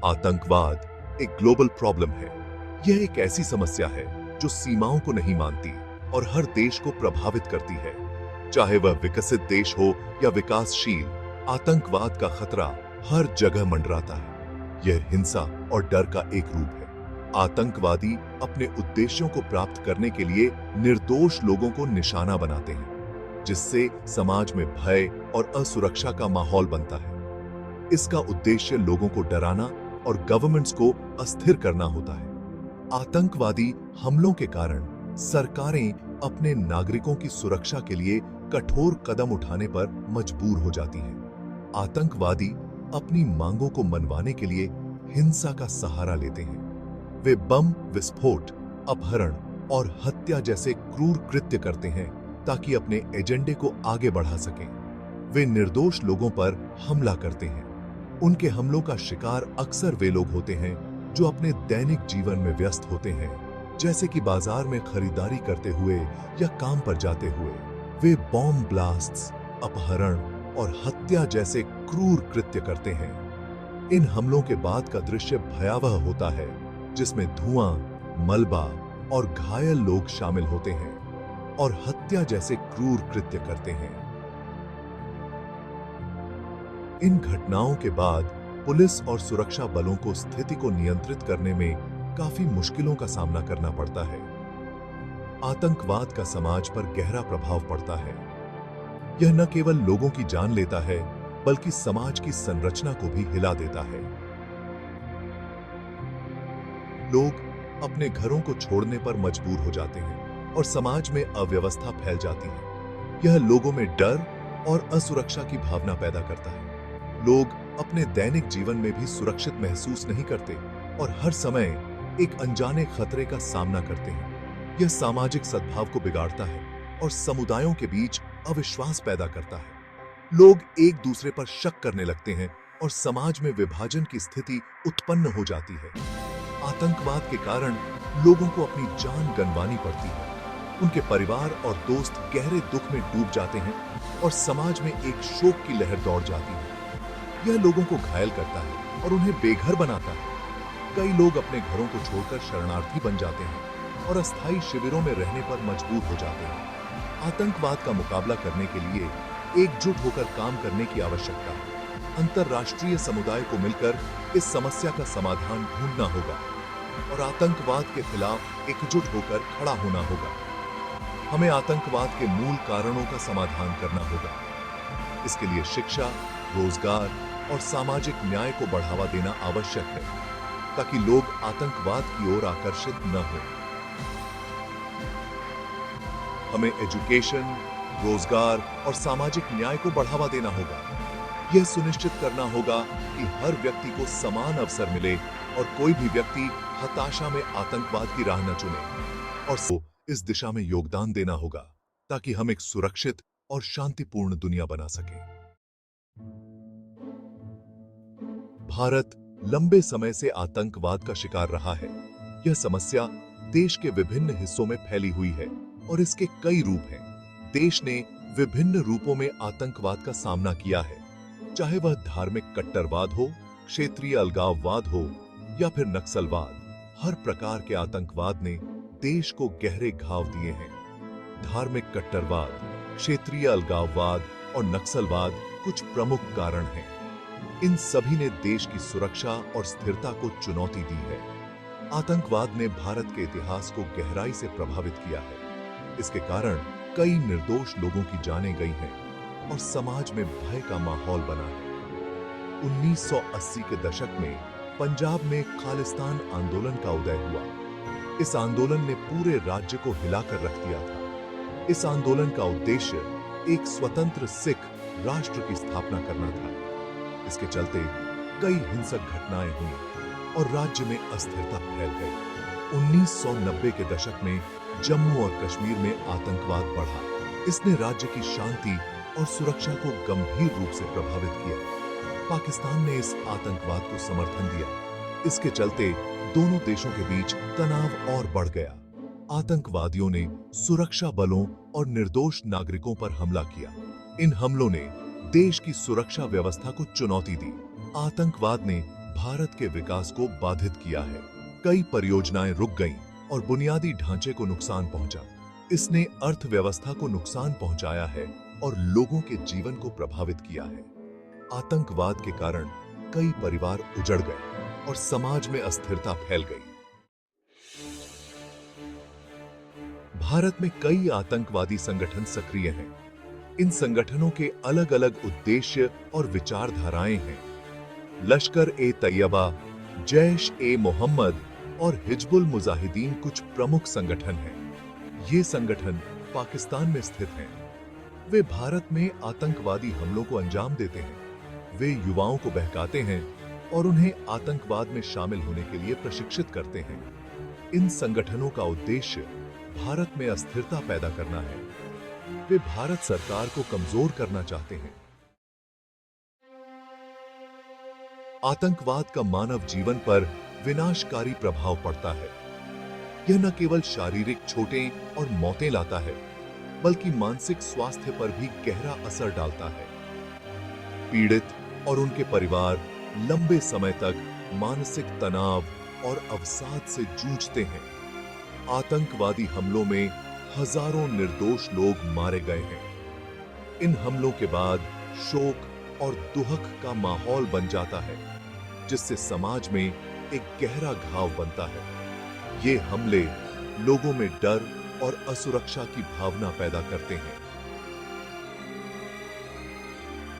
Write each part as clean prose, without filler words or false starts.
आतंकवाद एक global problem है। यह एक ऐसी समस्या है जो सीमाओं को नहीं मानती और हर देश को प्रभावित करती है। चाहे वह विकसित देश हो या विकासशील, आतंकवाद का खतरा हर जगह मंडराता है। यह हिंसा और डर का एक रूप है। आतंकवादी अपने उद्देश्यों को प्राप्त करने के लिए निर्दोष लोगों को निशाना बनाते हैं, जिससे समाज में भय और असुरक्षा का माहौल बनता है। इसका उद्देश्य लोगों को डराना और गवर्नमेंट्स को अस्थिर करना होता है। आतंकवादी हमलों के कारण सरकारें अपने नागरिकों की सुरक्षा के लिए कठोर कदम उठाने पर मजबूर हो जाती हैं। आतंकवादी अपनी मांगों को मनवाने के लिए हिंसा का सहारा लेते हैं। वे बम विस्फोट, अपहरण और हत्या जैसे क्रूर कृत्य करते हैं ताकि अपने एजेंडे को आगे बढ़ा सकें। वे निर्दोष लोगों पर हमला करते हैं। उनके हमलों का शिकार अक्सर वे लोग होते हैं जो अपने दैनिक जीवन में व्यस्त होते हैं, जैसे कि बाजार में खरीदारी करते हुए या काम पर जाते हुए। वे बॉम्ब ब्लास्ट्स, अपहरण और हत्या जैसे क्रूर कृत्य करते हैं। इन हमलों के बाद का दृश्य भयावह होता है, जिसमें धुआं, मलबा और घायल लोग शामिल होते हैं और हत्या जैसे क्रूर कृत्य करते हैं। इन घटनाओं के बाद पुलिस और सुरक्षा बलों को स्थिति को नियंत्रित करने में काफी मुश्किलों का सामना करना पड़ता है। आतंकवाद का समाज पर गहरा प्रभाव पड़ता है। यह न केवल लोगों की जान लेता है, बल्कि समाज की संरचना को भी हिला देता है। लोग अपने घरों को छोड़ने पर मजबूर हो जाते हैं और समाज में अव्यवस्था फैल जाती है। यह लोगों में डर और असुरक्षा की भावना पैदा करता है। लोग अपने दैनिक जीवन में भी सुरक्षित महसूस नहीं करते और हर समय एक अनजाने खतरे का सामना करते हैं। यह सामाजिक सद्भाव को बिगाड़ता है और समुदायों के बीच अविश्वास पैदा करता है। लोग एक दूसरे पर शक करने लगते हैं और समाज में विभाजन की स्थिति उत्पन्न हो जाती है। आतंकवाद के कारण लोगों को अपनी जान गंवानी पड़ती है। उनके परिवार और दोस्त गहरे दुख में डूब जाते हैं और समाज में एक शोक की लहर दौड़ जाती है। यह लोगों को घायल करता है और उन्हें बेघर बनाता है। कई लोग अपने घरों को छोड़कर शरणार्थी बन जाते हैं और अस्थायी शिविरों में रहने पर मजबूर हो जाते हैं। आतंकवाद का मुकाबला करने के लिए एकजुट होकर काम करने की आवश्यकता है। अंतर्राष्ट्रीय समुदाय को मिलकर इस समस्या का समाधान ढूंढना होगा और आतंकवाद के खिलाफ एकजुट होकर खड़ा होना होगा। हमें आतंकवाद के मूल कारणों का समाधान करना होगा। इसके लिए शिक्षा, रोजगार और सामाजिक न्याय को बढ़ावा देना आवश्यक है, ताकि लोग आतंकवाद की ओर आकर्षित न हों। हमें एजुकेशन, रोजगार और सामाजिक न्याय को बढ़ावा देना होगा। यह सुनिश्चित करना होगा कि हर व्यक्ति को समान अवसर मिले और कोई भी व्यक्ति हताशा में आतंकवाद की राह न चुने। और इस दिशा में योगदान देना होगा ताकि हम एक सुरक्षित और शांतिपूर्ण दुनिया बना सकें। भारत लंबे समय से आतंकवाद का शिकार रहा है। यह समस्या देश के विभिन्न हिस्सों में फैली हुई है और इसके कई रूप हैं। देश ने विभिन्न रूपों में आतंकवाद का सामना किया है, चाहे वह धार्मिक कट्टरवाद हो, क्षेत्रीय अलगाववाद हो या फिर नक्सलवाद। हर प्रकार के आतंकवाद ने देश को गहरे घाव दिए हैं। धार्मिक कट्टरवाद, क्षेत्रीय अलगाववाद और नक्सलवाद कुछ प्रमुख कारण हैं। इन सभी ने देश की सुरक्षा और स्थिरता को चुनौती दी है। आतंकवाद ने भारत के इतिहास को गहराई से प्रभावित किया है। इसके कारण कई निर्दोष लोगों की जानें गई हैं और समाज में भय का माहौल बना है। 1980 के दशक में पंजाब में खालिस्तान आंदोलन का उदय हुआ। इस आंदोलन ने पूरे राज्य को हिलाकर रख दिया था। इस आंदोलन का उद्देश्य एक स्वतंत्र सिख राष्ट्र की स्थापना करना था। इसके चलते कई हिंसक घटनाएं हुई और राज्य में अस्थिरता फैल गई। 1990 के दशक में जम्मू और कश्मीर में आतंकवाद बढ़ा। इसने राज्य की शांति और सुरक्षा को गंभीर रूप से प्रभावित किया। पाकिस्तान ने इस आतंकवाद को समर्थन दिया। इसके चलते दोनों देशों के बीच तनाव और बढ़ गया। आतंकवादियों ने सुरक्षा बलों और निर्दोष नागरिकों पर हमला किया। इन हमलों ने देश की सुरक्षा व्यवस्था को चुनौती दी। आतंकवाद ने भारत के विकास को बाधित किया है। कई परियोजनाएं रुक गईं और बुनियादी ढांचे को नुकसान पहुंचा। इसने अर्थव्यवस्था को नुकसान पहुंचाया है और लोगों के जीवन को प्रभावित किया है। आतंकवाद के कारण कई परिवार उजड़ गए और समाज में अस्थिरता फैल गई। भारत में कई आतंकवादी संगठन सक्रिय हैं। इन संगठनों के अलग अलग उद्देश्य और विचारधाराएं हैं। लश्कर ए तैयबा, जैश ए मोहम्मद और हिजबुल मुजाहिदीन कुछ प्रमुख संगठन हैं। ये संगठन पाकिस्तान में स्थित हैं। वे भारत में आतंकवादी हमलों को अंजाम देते हैं। वे युवाओं को बहकाते हैं और उन्हें आतंकवाद में शामिल होने के लिए प्रशिक्षित करते हैं। इन संगठनों का उद्देश्य भारत में अस्थिरता पैदा करना है। वे भारत सरकार को कमजोर करना चाहते हैं। आतंकवाद का मानव जीवन पर विनाशकारी प्रभाव पड़ता है। यह न केवल शारीरिक चोटें और मौतें लाता है, बल्कि मानसिक स्वास्थ्य पर भी गहरा असर डालता है। पीड़ित और उनके परिवार लंबे समय तक मानसिक तनाव और अवसाद से जूझते हैं। आतंकवादी हमलों में हजारों निर्दोष लोग मारे गए हैं। इन हमलों के बाद शोक और दुहक का माहौल बन जाता है, जिससे समाज में एक गहरा घाव बनता है। ये हमले लोगों में डर और असुरक्षा की भावना पैदा करते हैं।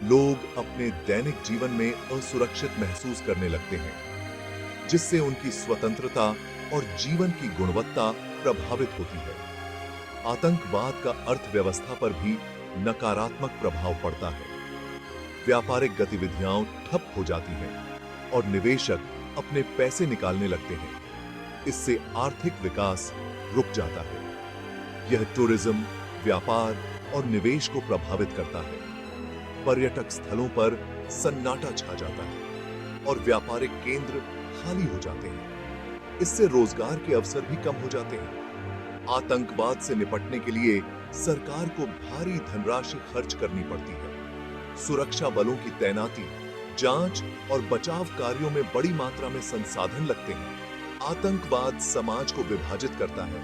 लोग अपने दैनिक जीवन में असुरक्षित महसूस करने लगते हैं, जिससे उनकी स्वतंत्रता और जीवन की गुणवत्ता प्रभावित होती है। आतंकवाद का अर्थव्यवस्था पर भी नकारात्मक प्रभाव पड़ता है। व्यापारिक गतिविधियां ठप हो जाती हैं और निवेशक अपने पैसे निकालने लगते हैं। इससे आर्थिक विकास रुक जाता है। यह टूरिज्म, व्यापार और निवेश को प्रभावित करता है। पर्यटक स्थलों पर सन्नाटा छा जाता है और व्यापारिक केंद्र खाली हो जाते हैं। इससे रोजगार के अवसर भी कम हो जाते हैं। आतंकवाद से निपटने के लिए सरकार को भारी धनराशि खर्च करनी पड़ती है। सुरक्षा बलों की तैनाती, जांच और बचाव कार्यों में बड़ी मात्रा में संसाधन लगते हैं। आतंकवाद समाज को विभाजित करता है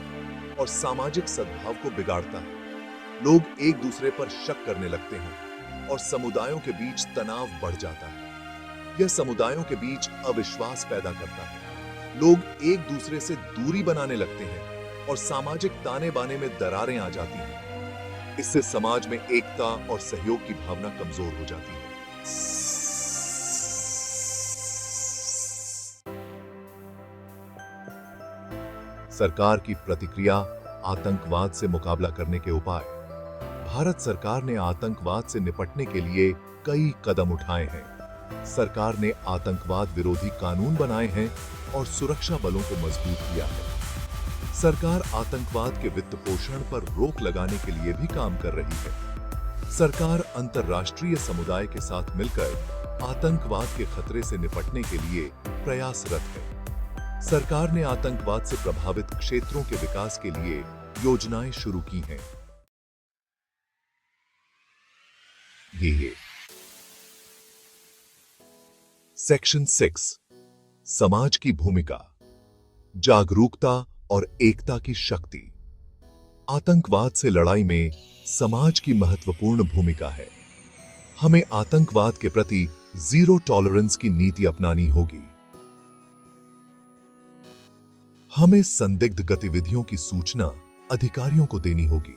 और सामाजिक सद्भाव को बिगाड़ता है। लोग एक दूसरे पर शक करने लगते हैं और समुदायों के बीच तनाव बढ़ जाता है। यह समुदायों के बीच अविश्वास पैदा करता है। लोग एक दूसरे से दूरी बनाने लगते हैं और सामाजिक ताने बाने में दरारें आ जाती हैं। इससे समाज में एकता और सहयोग की भावना कमजोर हो जाती है। सरकार की प्रतिक्रिया, आतंकवाद से मुकाबला करने के उपाय। भारत सरकार ने आतंकवाद से निपटने के लिए कई कदम उठाए हैं। सरकार ने आतंकवाद विरोधी कानून बनाए हैं और सुरक्षा बलों को मजबूत किया है। सरकार आतंकवाद के वित्त पोषण पर रोक लगाने के लिए भी काम कर रही है। सरकार अंतर्राष्ट्रीय समुदाय के साथ मिलकर आतंकवाद के खतरे से निपटने के लिए प्रयासरत है। सरकार ने आतंकवाद से प्रभावित क्षेत्रों के विकास के लिए योजनाएं शुरू की हैं। ये सेक्शन 6, समाज की भूमिका, जागरूकता और एकता की शक्ति। आतंकवाद से लड़ाई में समाज की महत्वपूर्ण भूमिका है। हमें आतंकवाद के प्रति जीरो टॉलरेंस की नीति अपनानी होगी। हमें संदिग्ध गतिविधियों की सूचना अधिकारियों को देनी होगी।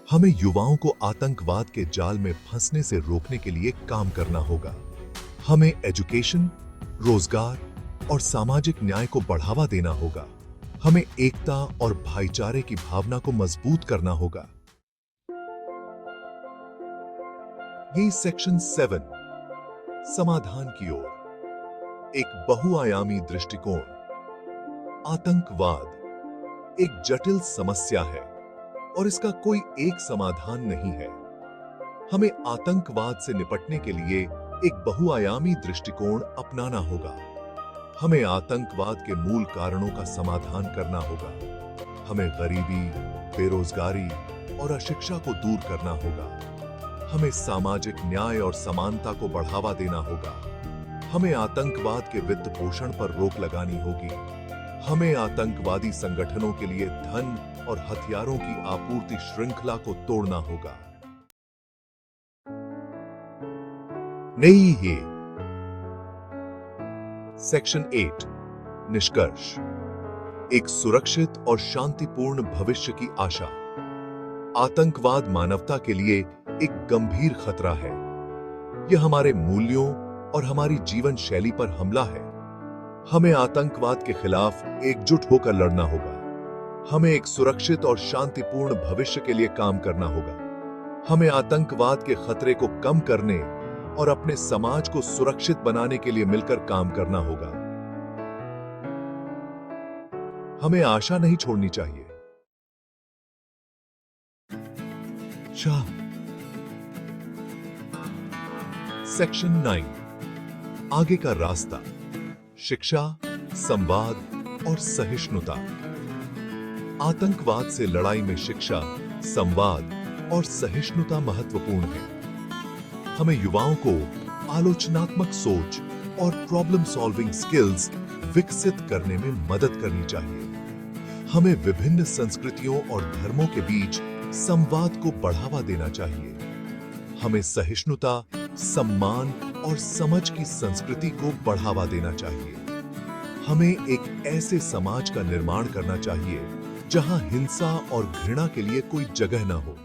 हमें युवाओं को आतंकवाद के जाल में फंसने से रोकने के लिए काम करना होगा। हमें एजुकेशन, रोजगार और सामाजिक न्याय को बढ़ावा देना होगा। हमें एकता और भाईचारे की भावना को मजबूत करना होगा। ये सेक्शन 7, समाधान की ओर। एक बहुआयामी दृष्टिकोण। आतंकवाद एक जटिल समस्या है और इसका कोई एक समाधान नहीं है। हमें आतंकवाद से निपटने के लिए एक बहुआयामी दृष्टिकोण अपनाना होगा। हमें आतंकवाद के मूल कारणों का समाधान करना होगा। हमें गरीबी, बेरोजगारी और अशिक्षा को दूर करना होगा। हमें सामाजिक न्याय और समानता को बढ़ावा देना होगा। हमें आतंकवाद के वित्त पोषण पर रोक लगानी होगी। हमें आतंकवादी संगठनों के लिए धन और हथियारों की आपूर्ति श्रृंखला को तोड़ना होगा। नहीं है। सेक्शन 8 निष्कर्ष, एक सुरक्षित और शांतिपूर्ण भविष्य की आशा। आतंकवाद मानवता के लिए एक गंभीर खतरा है। यह हमारे मूल्यों और हमारी जीवन शैली पर हमला है। हमें आतंकवाद के खिलाफ एकजुट होकर लड़ना होगा। हमें एक सुरक्षित और शांतिपूर्ण भविष्य के लिए काम करना होगा। हमें आतंकवाद के खतरे को कम करने और अपने समाज को सुरक्षित बनाने के लिए मिलकर काम करना होगा। हमें आशा नहीं छोड़नी चाहिए। शाह। सेक्शन 9 आगे का रास्ता, शिक्षा, संवाद और सहिष्णुता। आतंकवाद से लड़ाई में शिक्षा, संवाद और सहिष्णुता महत्वपूर्ण है। हमें युवाओं को आलोचनात्मक सोच और प्रॉब्लम सॉल्विंग स्किल्स विकसित करने में मदद करनी चाहिए। हमें विभिन्न संस्कृतियों और धर्मों के बीच संवाद को बढ़ावा देना चाहिए। हमें सहिष्णुता, सम्मान और समझ की संस्कृति को बढ़ावा देना चाहिए। हमें एक ऐसे समाज का निर्माण करना चाहिए जहां हिंसा और घृणा के लिए कोई जगह न हो।